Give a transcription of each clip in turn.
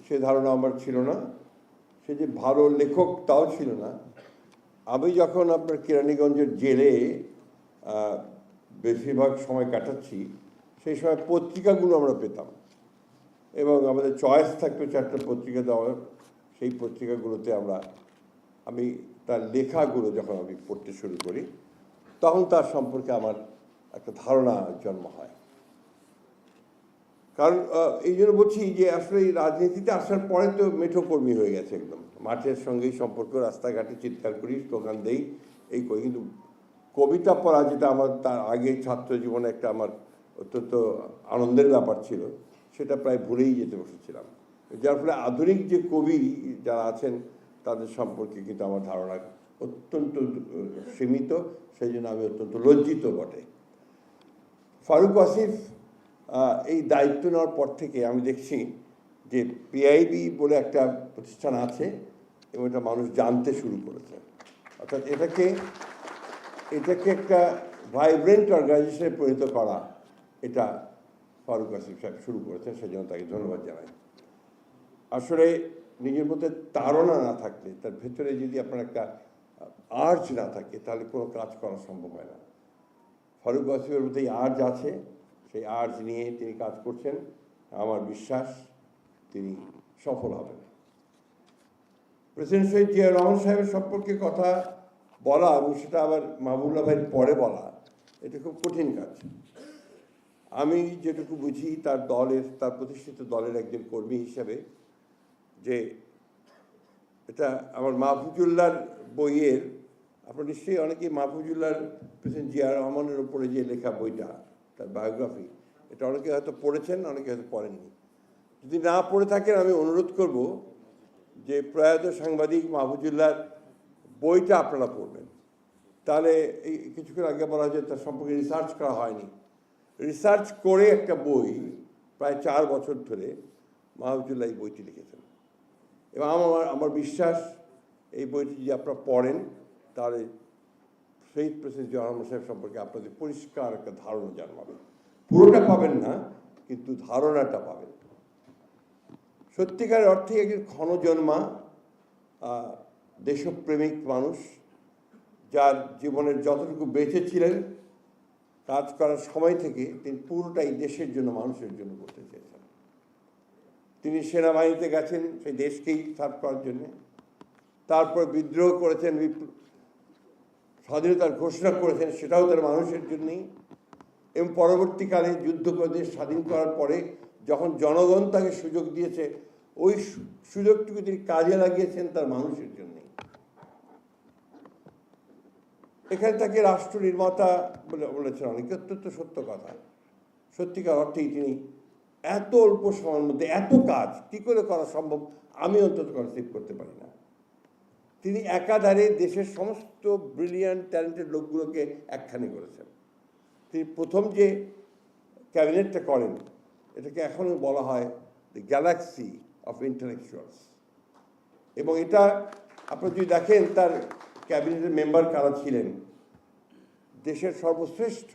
সে ধারণা আমার ছিল না, সে যে ভালো লেখক তাও ছিল না। আমি যখন আপনার কেরানীগঞ্জের জেলে বেশিরভাগ সময় কাটাচ্ছি, সেই সময় পত্রিকাগুলো আমরা পেতাম এবং আমাদের চয়েস থাকতো 4টা পত্রিকা দেওয়ার। সেই পত্রিকাগুলোতে আমি তার লেখাগুলো যখন আমি পড়তে শুরু করি, তখন তার সম্পর্কে আমার একটা ধারণা জন্ম হয়। কারণ এই জন্য বলছি যে আসলে এই রাজনীতিতে আসার পরে তো মেঠো কর্মী হয়ে গেছে, একদম মাঠের সঙ্গেই সম্পর্ক, রাস্তাঘাটে চিৎকার করি, স্লোগান দেই, এই করি। কিন্তু কবিতা পড়া, যেটা আমার তার আগে ছাত্র জীবনে একটা আমার অত্যন্ত আনন্দের ব্যাপার ছিল, সেটা প্রায় ভুলেই যেতে বসেছিলাম। যার ফলে আধুনিক যে কবি যারা আছেন তাদের সম্পর্কে কিন্তু আমার ধারণা অত্যন্ত সীমিত, সেই জন্য আমি অত্যন্ত লজ্জিত বটে। ফারুক আসিফ এই দায়িত্ব নেওয়ার পর থেকে আমি দেখছি যে পিআইবি বলে একটা প্রতিষ্ঠান আছে এবং এটা মানুষ জানতে শুরু করেছে। অর্থাৎ এটাকে একটা ভাইব্রেন্ট অর্গানাইজেশনে পরিণত করা, এটা ফারুক আসিফ সাহেব শুরু করেছেন, সেজন্য তাকে ধন্যবাদ জানাই। আসলে নিজের মধ্যে তাড়না না থাকলে, তার ভেতরে যদি আপনার একটা আর্জ না থাকে, তাহলে কোনো কাজ করা সম্ভব হয় না। ফারুক আসিফের মধ্যে এই আর্জ আছে, সেই আর্জ নিয়ে তিনি কাজ করছেন। আমার বিশ্বাস তিনি সফল হবেন। প্রেসিডেন্ট শহীদ জিয়া রহমান সাহেবের সম্পর্কে কথা বলা এবং সেটা আবার মাহবুবুল্লাহ ভাইয়ের পরে বলা, এটা খুব কঠিন কাজ। আমি যেটুকু বুঝি তার প্রতিষ্ঠিত দলের একজন কর্মী হিসেবে, যে এটা আমার মাহফুজুল্লাহর বইয়ের, আপনার নিশ্চয়ই অনেকেই মাহফুজুল্লাহর প্রেসিডেন্ট জিয়া রহমানের উপরে যে লেখা বইটা, তার বায়োগ্রাফি, এটা অনেকে হয়তো পড়েছেন, অনেকে হয়তো পড়েননি। যদি না পড়ে থাকেন, আমি অনুরোধ করব যে প্রয়াত সাংবাদিক মাহফুজুল্লাহর বইটা আপনারা পড়বেন। তাহলে এই কিছুক্ষণ আগে বলা হয়েছে তার সম্পর্কে রিসার্চ করা হয়নি। রিসার্চ করে একটা বই প্রায় 4 বছর ধরে মাহফুজুল্লাহ এই বইটি লিখেছেন এবং আমার বিশ্বাস এই বইটি যদি আপনারা পড়েন, তাহলে শহীদ প্রেসিডেন্ট জিয়া রহমান সাহেব সম্পর্কে আপনাদের পরিষ্কার একটা ধারণা জন্মাবে। পুরোটা পাবেন না, কিন্তু ধারণাটা পাবেন। সত্যিকার অর্থে একজন ক্ষণজন্মা দেশপ্রেমিক মানুষ, যার জীবনের যতটুকু বেঁচে ছিলেন, কাজ করার সময় থেকে তিনি পুরোটাই দেশের জন্য, মানুষের জন্য করতে চেয়েছেন। তিনি সেনাবাহিনীতে গেছেন সেই দেশকেই সার্ভ করার জন্য, তারপর বিদ্রোহ করেছেন, স্বাধীনতার ঘোষণা করেছেন, সেটাও তার মানুষের জন্যই। এবং পরবর্তীকালে যুদ্ধ করে দেশ স্বাধীন করার পরে যখন জনগণ তাকে সুযোগ দিয়েছে, ওই সুযোগটুকু তিনি কাজে লাগিয়েছেন তার মানুষের জন্যই। এখানে তাকে রাষ্ট্র নির্মাতা বলেছেন অনেকে, অত্যন্ত সত্য কথা। সত্যিকার অর্থেই তিনি এত অল্প সময়ের মধ্যে এত কাজ কী করে করা সম্ভব, আমি অন্তত কনসিভ করতে পারি না। তিনি একাধারে দেশের সমস্ত ব্রিলিয়ান্ট ট্যালেন্টেড লোকগুলোকে একখানে করেছেন। তিনি প্রথম যে ক্যাবিনেটটা করেন, এটাকে এখনও বলা হয় দ্য গ্যালাক্সি অফ ইন্টেলেকচুয়ালস। এবং এটা আপনারা যদি দেখেন তার ক্যাবিনেটের মেম্বার কারা ছিলেন, দেশের সর্বশ্রেষ্ঠ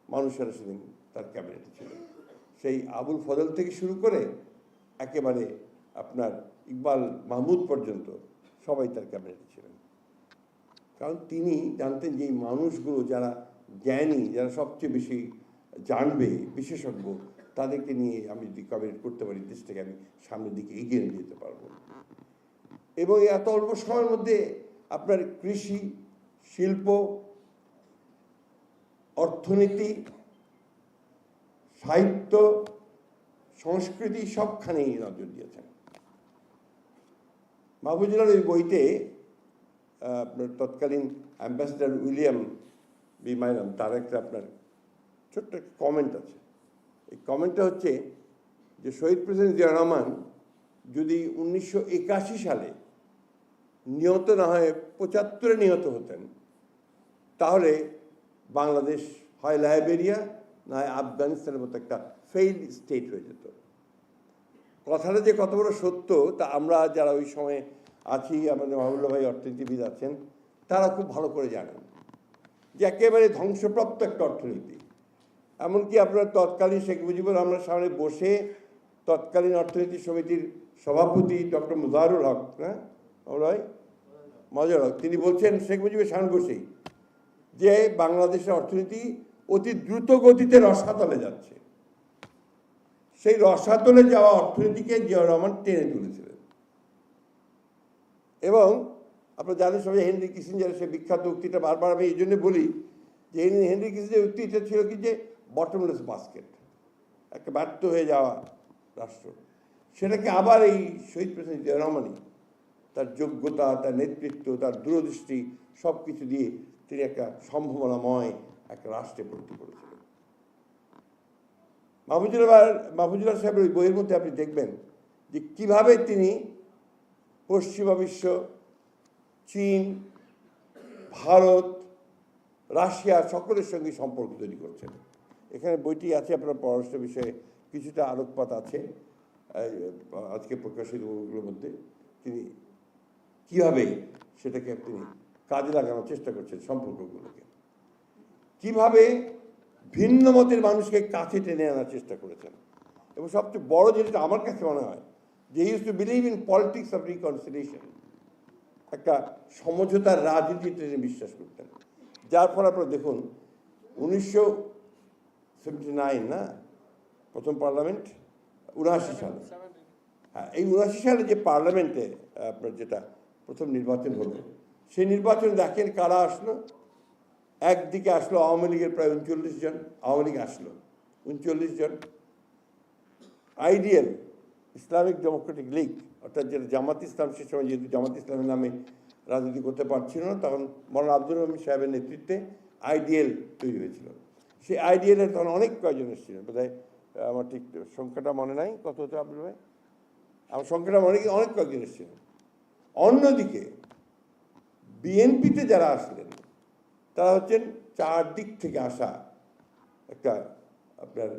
মানুষেরা সেদিন তার ক্যাবিনেটে ছিলেন। সেই আবুল ফজল থেকে শুরু করে একেবারে আপনার ইকবাল মাহমুদ পর্যন্ত সবাই তার ক্যাবিনেটে ছিলেন। কারণ তিনি জানতেন যে এই মানুষগুলো যারা জ্ঞানী, যারা সবচেয়ে বেশি জানবে, বিশেষজ্ঞ, তাদেরকে নিয়ে আমি যদি ক্যাবিনেট করতে পারি, দেশটাকে আমি সামনের দিকে এগিয়ে নিয়ে যেতে পারবো। এবং এত অল্প সময়ের মধ্যে আপনার কৃষি, শিল্প, অর্থনীতি, সাহিত্য, সংস্কৃতি সবখানেই নজর দিয়েছেন। মাহফুজুল্লাহর ওই বইতে আপনার তৎকালীন অ্যাম্বাসেডার উইলিয়াম বি মাইনাম, তার একটা আপনার ছোট্ট একটা কমেন্ট আছে। এই কমেন্টটা হচ্ছে যে শহীদ প্রেসিডেন্ট জিয়া রহমান যদি 1981 সালে নিহত না হয়ে 75-এ নিহত হতেন, তাহলে বাংলাদেশ হয় লাইবেরিয়া না হয় আফগানিস্তানের মতো একটা ফেইল্ড স্টেট হয়ে যেত। কথাটা যে কত বড় সত্য তা আমরা যারা ওই সময় আছি, আমাদের মাহবুবুল্লাহ ভাই অর্থনীতিবিদ আছেন, তারা খুব ভালো করে জানেন যে একেবারে ধ্বংসপ্রাপ্ত একটা অর্থনীতি। এমনকি আপনার তৎকালীন শেখ মুজিবুর রহমানের সামনে বসে তৎকালীন অর্থনীতি সমিতির সভাপতি ডক্টর মুজাহিরুল হক, হ্যাঁ মজার হক, তিনি বলছেন শেখ মুজিবের সাংঘর্ষিক যে বাংলাদেশের অর্থনীতি অতি দ্রুত গতিতে রসাতলে যাচ্ছে। সেই রসাতলে যাওয়া অর্থনীতিকে জিয়াউর রহমান টেনে তুলেছিলেন। এবং আপনারা জানেন সবাই হেনরি কিসিঞ্জারের সে বিখ্যাত উক্তিটা, বারবার আমি এই জন্য বলি যে হেনরি কিসিঞ্জারের উক্তিটা ছিল কি যে বটমলেস বাস্কেট, একটা ব্যর্থ হয়ে যাওয়া রাষ্ট্র, সেটাকে আবার এই শহীদ প্রেসিডেন্ট জিয়াউর রহমানই তার যোগ্যতা, তার নেতৃত্ব, তার দূরদৃষ্টি সব কিছু দিয়ে তিনি একটা সম্ভাবনাময় একটা রাষ্ট্রে পরিণত করেছিলেন। মাহফুজুল্লাহ সাহেবের ওই বইয়ের মধ্যে আপনি দেখবেন যে কিভাবে তিনি পশ্চিমা বিশ্ব, চীন, ভারত, রাশিয়া সকলের সঙ্গে সম্পর্ক তৈরি করছেন। এখানে বইটি আছে, আপনার পররাষ্ট্র বিষয়ে কিছুটা আলোকপাত আছে আজকে প্রকাশিত বইগুলোর মধ্যে। তিনি কীভাবে সেটাকে তিনি কাজে লাগানোর চেষ্টা করছেন, সম্পর্কগুলোকে কিভাবে ভিন্ন মতের মানুষকে কাছে টেনে আনার চেষ্টা করেছেন। এবং সবচেয়ে বড় যেটা আমার কাছে মনে হয় যে use to believe in politics of reconciliation, একটা সমঝোতার রাজনীতিতে তিনি বিশ্বাস করতেন। যার ফলে আপনারা দেখুন 1979 না প্রথম পার্লামেন্ট, 79 সালে, হ্যাঁ এই 79 সালে যে পার্লামেন্টে আপনার যেটা প্রথম নির্বাচন হলো, সেই নির্বাচনে দেখেন কারা আসলো। একদিকে আসলো আওয়ামী লীগের প্রায় 39 জন, আওয়ামী লীগ আসলো 39 জন, আইডিএল ইসলামিক ডেমোক্রেটিক লীগ অর্থাৎ যেটা জামাত ইসলাম, সে সময় যেহেতু জামাত ইসলামের নামে রাজনীতি করতে পারছিল না, তখন মৌলানা আব্দুর রহমান সাহেবের নেতৃত্বে আইডিএল তৈরি হয়েছিল। সেই আইডিএলের তখন অনেক কয়েকজন এসেছিলেন, বোধহয় আমার ঠিক সংখ্যাটা মনে নাই কত হতো আব্দুল ভাই, আমার সংখ্যাটা মনে কি অনেক কয়েকজন এসেছিলেন। অন্যদিকে বিএনপিতে যারা আসলেন তারা হচ্ছেন চারদিক থেকে আসা একটা আপনার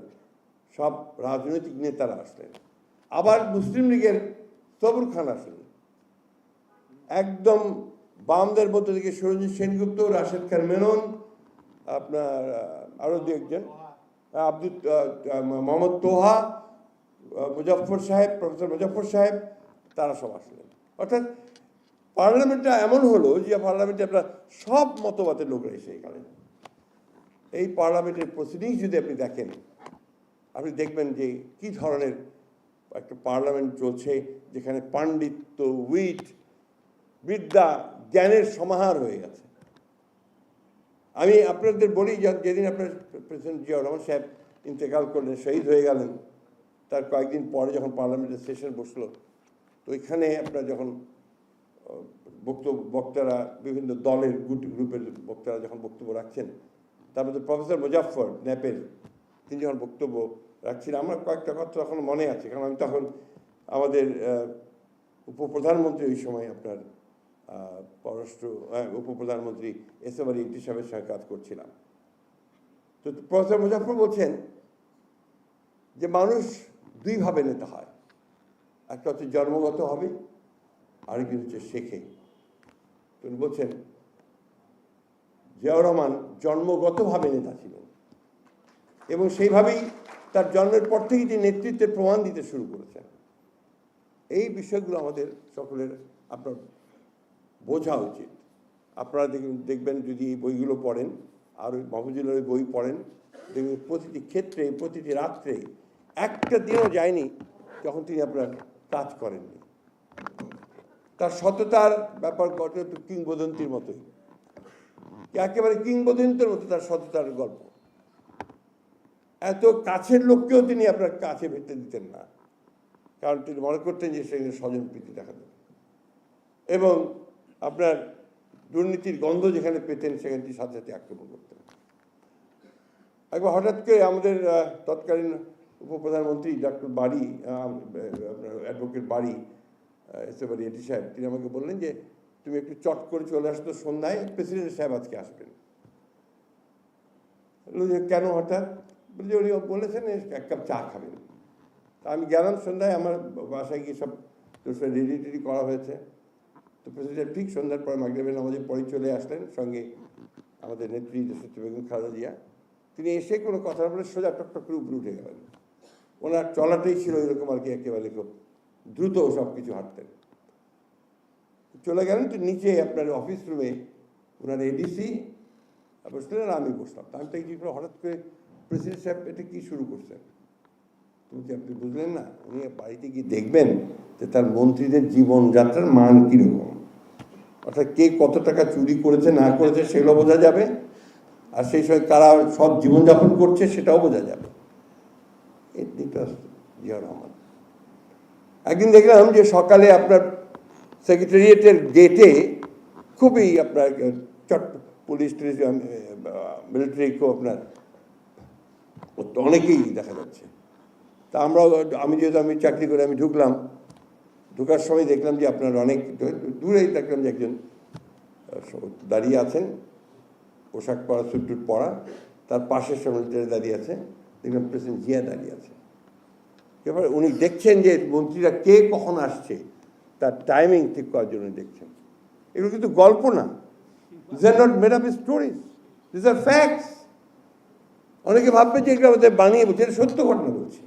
সব রাজনৈতিক নেতারা আসলেন। আবার মুসলিম লীগের সবুর খান আসলেন, একদম বামদের মধ্যে থেকে সুরঞ্জিত সেনগুপ্ত, রাশেদ খান মেনন, আপনার আরও দু একজন, মোহাম্মদ তোহা, মুজফর সাহেব, প্রফেসর মুজফর সাহেব, তারা সব আসলেন। অর্থাৎ পার্লামেন্টটা এমন হলো যে পার্লামেন্টে আপনার সব মতবাদের লোকরা এসে গেলেন। এই পার্লামেন্টের প্রসিডিংস যদি আপনি দেখেন, আপনি দেখবেন যে কি ধরনের একটা পার্লামেন্ট চলছে, যেখানে পাণ্ডিত্য, উইট, বিদ্যা, জ্ঞানের সমাহার হয়ে গেছে। আমি আপনাদের বলি, যেদিন আপনার প্রেসিডেন্ট জিয়াউর রহমান সাহেব ইন্তেকাল করলেন, শহীদ হয়ে গেলেন, তার কয়েকদিন পরে যখন পার্লামেন্টের সেশন বসলো, তো ওইখানে আপনার যখন বক্তারা বিভিন্ন দলের গ্রুপের বক্তারা যখন বক্তব্য রাখছেন, তার মধ্যে প্রফেসর মুজাফফর ন্যাপের তিনি যখন বক্তব্য রাখছিলেন, আমার কয়েকটা কথা তখন মনে আছে, কারণ আমি তখন আমাদের উপপ্রধানমন্ত্রী ওই সময় আপনার পররাষ্ট্র উপপ্রধানমন্ত্রী এসএম আলী ইদ্রিস সাহেবের সঙ্গে কাজ করছিলাম। তো প্রফেসর মুজাফফর বলছেন যে মানুষ দুইভাবে নেতা হয়, একটা হচ্ছে জন্মগত হবে, আরেকটি হচ্ছে শেখে। তিনি বলছেন জিয়াউর রহমান জন্মগতভাবে নেতা ছিলেন এবং সেইভাবেই তার জন্মের পর থেকেই তিনি নেতৃত্বের প্রমাণ দিতে শুরু করেছেন। এই বিষয়গুলো আমাদের সকলের আপনার বোঝা উচিত। আপনারা দেখবেন যদি এই বইগুলো পড়েন, আর ওই মাহফুজুল্লাহর বই পড়েন, দেখবেন প্রতিটি ক্ষেত্রে, প্রতিটি রাত্রে একটা দিনও যায়নি যখন তিনি আপনার কাজ করেননি। তার সততার ব্যাপার একটু কিংবদন্তির মতোই, একেবারে কিংবদন্তির মতো তার সততার গল্প। এত কাছের লোককেও তিনি আপনার কাছে ভেটে দিতেন না, কারণ তিনি মনে করতেন যে সেখানে স্বজন প্রীতি দেখা দেবে, এবং আপনার দুর্নীতির গন্ধ যেখানে পেতেন সেখানে তিনি সাথে সাথে আক্রমণ করতেন। একবার হঠাৎ করে আমাদের তৎকালীন উপপ্রধানমন্ত্রী ডক্টর বাড়ি, আপনার অ্যাডভোকেট বাড়ি, এসএম আলী ইদ্রিস সাহেব, তিনি আমাকে বললেন যে তুমি একটু চট করে চলে আসতো সন্ধ্যায়, প্রেসিডেন্ট সাহেব আজকে আসবেন। কেন হঠাৎ? বলছে উনি বলেছেন এক কাপ চা খাবেন। তা আমি গেলাম সন্ধ্যায়, আমার বাসায় গিয়ে সব রেডি টেডি করা হয়েছে। তো প্রেসিডেন্ট ঠিক সন্ধ্যার পর মাগরিবের নামাজের পরে চলে আসলেন, সঙ্গে আমাদের নেত্রী দেশনেত্রী বেগম খালেদা জিয়া। তিনি এসে কোনো কথা বলে সোজা টকটক করে উপরে উঠে গেলেন। ওনার চলাটাই ছিল এরকম আর কি, একেবারে খুব দ্রুত সব কিছু হাঁটতেন। চলে গেলেন তো নিচে আপনার অফিস রুমে, ওনার এডিসি বসলেন আর আমি বসলাম। আমি তো এই হঠাৎ করে প্রেসিডেন্ট সাহেব এটা কী শুরু করছেন, তুমি কি আপনি বুঝলেন না? উনি বাড়িতে গিয়ে দেখবেন যে তার মন্ত্রীদের জীবনযাত্রার মান কীরকম, অর্থাৎ কে কত টাকা চুরি করেছে না করেছে সেগুলো বোঝা যাবে, আর সেই সময় কারা সৎ জীবনযাপন করছে সেটাও বোঝা যাবে। জিয়াউর রহমান। একদিন দেখলাম যে সকালে আপনার সেক্রেটারিয়েটের গেটে খুবই আপনার পুলিশ টুলিশ মিলিটারি খুব আপনার অনেকেই দেখা যাচ্ছে। তা আমি যেহেতু আমি চাকরি করে আমি ঢুকলাম, ঢোকার সময় দেখলাম যে আপনার অনেক দূরেই দেখলাম যে একজন দাঁড়িয়ে আছেন, পোশাক পরা, স্যুট টুট পরা, তার পাশের মিলিটারি দাঁড়িয়ে আছে, দেখলাম প্রেসিডেন্ট জিয়া দাঁড়িয়ে আছে। এবার উনি দেখছেন যে মন্ত্রীরা কে কখন আসছে, তার টাইমিং ঠিক করার জন্য দেখছেন। এগুলো কিন্তু গল্প না, this are not made up stories, this are facts. অনেকে ভাববে যে এগুলো আমাদের বানিয়ে বলছে, এটা সত্য ঘটনা বলছি।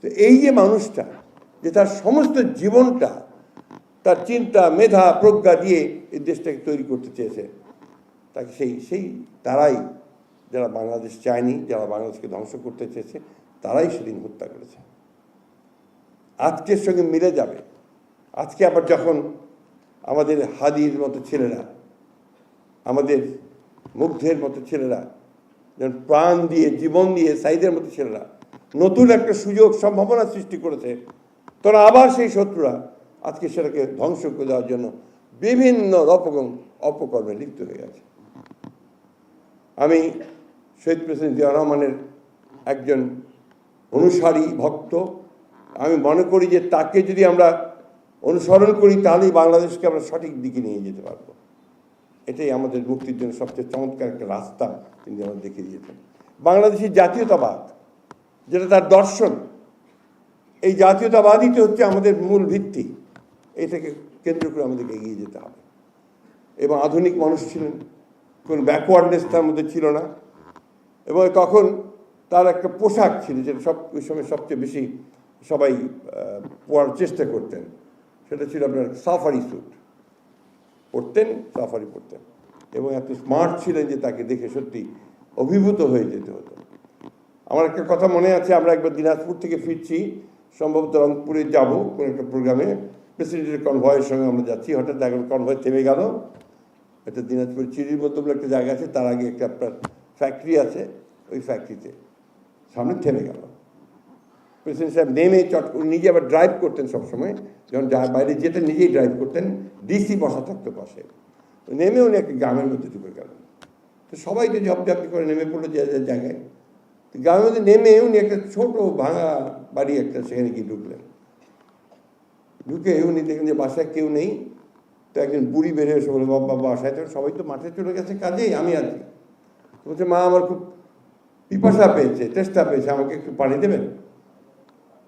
তো এই যে মানুষটা যে তার সমস্ত জীবনটা, তার চিন্তা, মেধা, প্রজ্ঞা দিয়ে এই দেশটাকে তৈরি করতে চেয়েছে, তাকে সেই তারাই, যারা বাংলাদেশ চায়নি, যারা বাংলাদেশকে ধ্বংস করতে চেয়েছে, তারাই সেদিন হত্যা করেছে। আজকের সঙ্গে মিলে যাবে। আজকে আবার যখন আমাদের হাদির মতো ছেলেরা, আমাদের মুগ্ধের মতো ছেলেরা, যেমন প্রাণ দিয়ে, জীবন দিয়ে, সাইদের মতো ছেলেরা নতুন একটা সুযোগ, সম্ভাবনা সৃষ্টি করেছে, তারা আবার সেই শত্রুরা আজকে সেটাকে ধ্বংস করে দেওয়ার জন্য বিভিন্ন রকম অপকর্মে লিপ্ত হয়ে গেছে। আমি শহীদ প্রেসিডেন্ট জিয়াউর রহমানের একজন অনুসারী, ভক্ত। আমি মনে করি যে তাকে যদি আমরা অনুসরণ করি তাহলেই বাংলাদেশকে আমরা সঠিক দিকে নিয়ে যেতে পারবো। এটাই আমাদের মুক্তির জন্য সবচেয়ে চমৎকার একটা রাস্তা তিনি আমাদের দেখিয়ে দিয়েছেন। বাংলাদেশের জাতীয়তাবাদ যেটা তার দর্শন, এই জাতীয়তাবাদই তো হচ্ছে আমাদের মূল ভিত্তি। এটাকে কেন্দ্র করে আমাদেরকে এগিয়ে যেতে হবে। এবং আধুনিক মানুষ ছিলেন, কোনো ব্যাকওয়ার্ডনেস তার মধ্যে ছিল না। এবং তখন তার একটা পোশাক ছিল যেটা ওই সময় সবচেয়ে বেশি সবাই পরার চেষ্টা করতেন, সেটা ছিল আপনার সাফারি স্যুট পরতেন, সাফারি পরতেন, এবং এত স্মার্ট ছিলেন যে তাকে দেখে সত্যি অভিভূত হয়ে যেতে হতো। আমার একটা কথা মনে আছে, আমরা একবার দিনাজপুর থেকে ফিরছি, সম্ভবত রংপুরে যাব কোনো একটা প্রোগ্রামে, প্রেসিডেন্টের কনভয়ের সঙ্গে আমরা যাচ্ছি, হঠাৎ এখন কনভয় থেমে গেল। একটা দিনাজপুর চিরির মতো বলে একটা জায়গা আছে, তার আগে একটা আপনার ফ্যাক্টরি আছে, ওই ফ্যাক্টরিতে সামনে থেমে গেল। প্রেসিডেন্ট সাহেব নেমে নিজে আবার ড্রাইভ করতেন সবসময়, যখন বাইরে যেতেন নিজেই ড্রাইভ করতেন, ডিসি বসা থাকতো পাশে। নেমে উনি একটা গ্রামের মধ্যে ঢুকে গেলেন। তো সবাই তো ঝপঝাপি করে নেমে পড়লো যে জায়গায়। তো গ্রামের মধ্যে নেমে উনি একটা ছোট ভাঙা বাড়ি একটা, সেখানে গিয়ে ঢুকলেন। ঢুকে উনি দেখলেন যে বাসায় কেউ নেই। তো একজন বুড়ি বেরিয়ে এসে বলে, বাবা বাসায় তো সবাই তো মাঠে চলে গেছে কাজেই, আমি আছি। বলছে, মা আমার খুব পিপাসা পেয়েছে, তেষ্টা পেয়েছে, আমাকে একটু পানি দেবেন?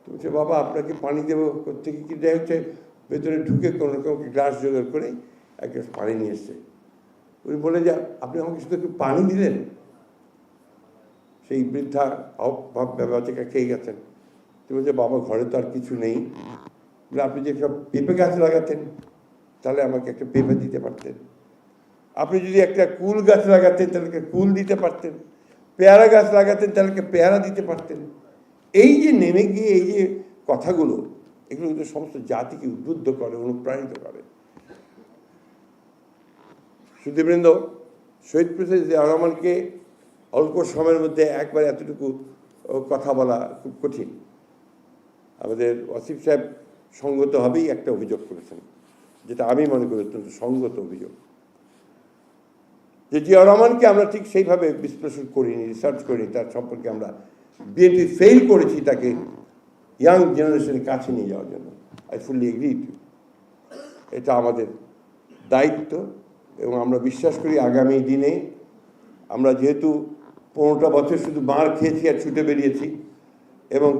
তো বলছে, বাবা আপনাকে পানি দেবো কোথেকে, কি দেয় হচ্ছে ভেতরে ঢুকে কোনো রকম গ্লাস জোগাড় করে এক গ্লাস পানি নিয়ে এসছে। উনি বলে যে, আপনি আমাকে শুধু একটু পানি দিলেন? সেই বৃদ্ধা বাচ্চাকে খেয়ে গেছেন। তো বলছে, বাবা ঘরে তো আর কিছু নেই, আপনি যে সব পেঁপে গাছ লাগাতেন তাহলে আমাকে একটা পেঁপে দিতে পারতেন, আপনি যদি একটা কুল গাছ লাগাতেন তাহলে কুল দিতে পারতেন, পেয়ারা গাছ লাগাতেন তাহলে পেয়ারা দিতে পারতেন। এই যে নেমে গিয়ে এই যে কথাগুলো, এগুলো কিন্তু সমস্ত জাতিকে উদ্বুদ্ধ করে, অনুপ্রাণিত করে। সুধীবৃন্দ, শহীদ প্রেসিডেন্ট জিয়াউর রহমানকে অল্প সময়ের মধ্যে একবার এতটুকু কথা বলা খুব কঠিন। আমাদের ওয়াসিফ সাহেব সঙ্গতভাবেই একটা অভিযোগ করেছেন, যেটা আমি মনে করি অত্যন্ত সঙ্গত অভিযোগ, যে জিয়াউর রহমানকে আমরা ঠিক সেইভাবে বিশ্লেষণ করিনি, রিসার্চ করিনি, তার সম্পর্কে আমরা বিএনপি ফেল করেছি তাকে ইয়াং জেনারেশনের কাছে নিয়ে যাওয়ার জন্য। আই ফুললি এগ্রি টু, এটা আমাদের দায়িত্ব। এবং আমরা বিশ্বাস করি আগামী দিনে আমরা যেহেতু 15টা বছর শুধু মার খেয়েছি আর ছুটে বেরিয়েছি এবং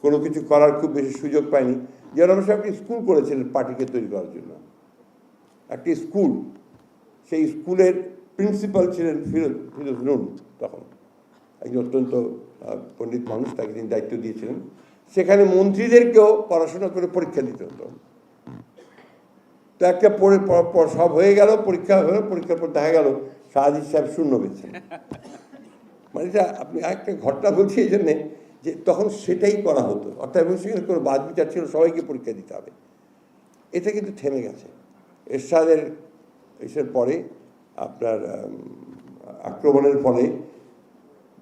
কোনো কিছু করার খুব বেশি সুযোগ পাইনি। জিয়াউর রহমান সাহেব একটি স্কুল করেছিলেন পার্টিকে তৈরি করার জন্য, একটি স্কুল। সেই স্কুলের প্রিন্সিপাল ছিলেন ফিরোজ নুন, তখন একজন অত্যন্ত পণ্ডিত মানুষ, তাকে তিনি দায়িত্ব দিয়েছিলেন। সেখানে মন্ত্রীদেরকেও পড়াশোনা করে পরীক্ষা দিতে হতো। তো একটা সব হয়ে গেল, পরীক্ষা হলো, পরীক্ষার পর দেখা গেল সাহাদি সাহেব শূন্য পেয়েছেন। মানে এটা আপনি একটা ঘটনা বলছি এই জন্যে যে তখন সেটাই করা হতো, অর্থাৎ এবং সেখানে কোনো বাদ বিচার ছিল, সবাইকে পরীক্ষা দিতে হবে। এটা কিন্তু থেমে গেছে এরশাদের পরে। আপনার আক্রমণের ফলে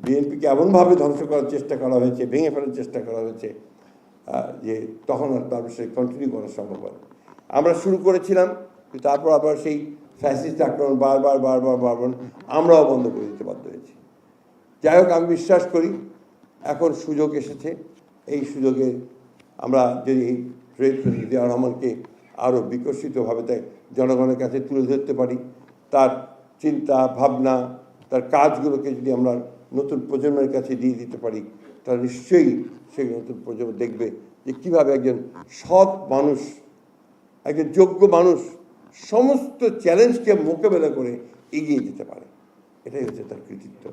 বিএনপিকে এমনভাবে ধ্বংস করার চেষ্টা করা হয়েছে, ভেঙে ফেলার চেষ্টা করা হয়েছে, যে তখন আর তার সে কন্টিনিউ করা সম্ভব হয়। আমরা শুরু করেছিলাম, তারপর আবার সেই ফ্যাসিস্ট আক্রমণ বারবার আমরাও বন্ধ করে দিতে বাধ্য হয়েছি। যাই হোক, আমি বিশ্বাস করি এখন সুযোগ এসেছে। এই সুযোগে আমরা যদি এই শহীদ প্রেসিডেন্ট জিয়াউর রহমানকে আরও বিকশিতভাবে তাই জনগণের কাছে তুলে ধরতে পারি, তার চিন্তা ভাবনা, তার কাজগুলোকে যদি আমরা নতুন প্রজন্মের কাছে দিয়ে দিতে পারি, তাহলে নিশ্চয়ই সেই নতুন প্রজন্ম দেখবে যে কীভাবে একজন সৎ মানুষ, একজন যোগ্য মানুষ সমস্ত চ্যালেঞ্জকে মোকাবেলা করে এগিয়ে যেতে পারে। এটাই হচ্ছে তার কৃতিত্ব।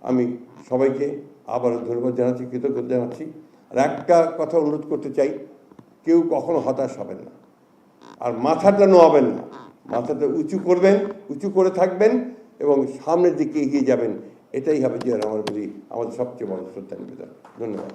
আমি সবাইকে আবারও ধন্যবাদ জানাচ্ছি, কৃতজ্ঞতা জানাচ্ছি। আর একটা কথা অনুরোধ করতে চাই, কেউ কখনো হতাশ হবেন না, আর মাথাটা নোয়াবেন না। মাথাটা উঁচু করবেন, উঁচু করে থাকবেন এবং সামনের দিকে এগিয়ে যাবেন। এটাই হবে জিয়া রহমানের প্রতি আমাদের সবচেয়ে বড় শ্রদ্ধা নিবেদন। ধন্যবাদ।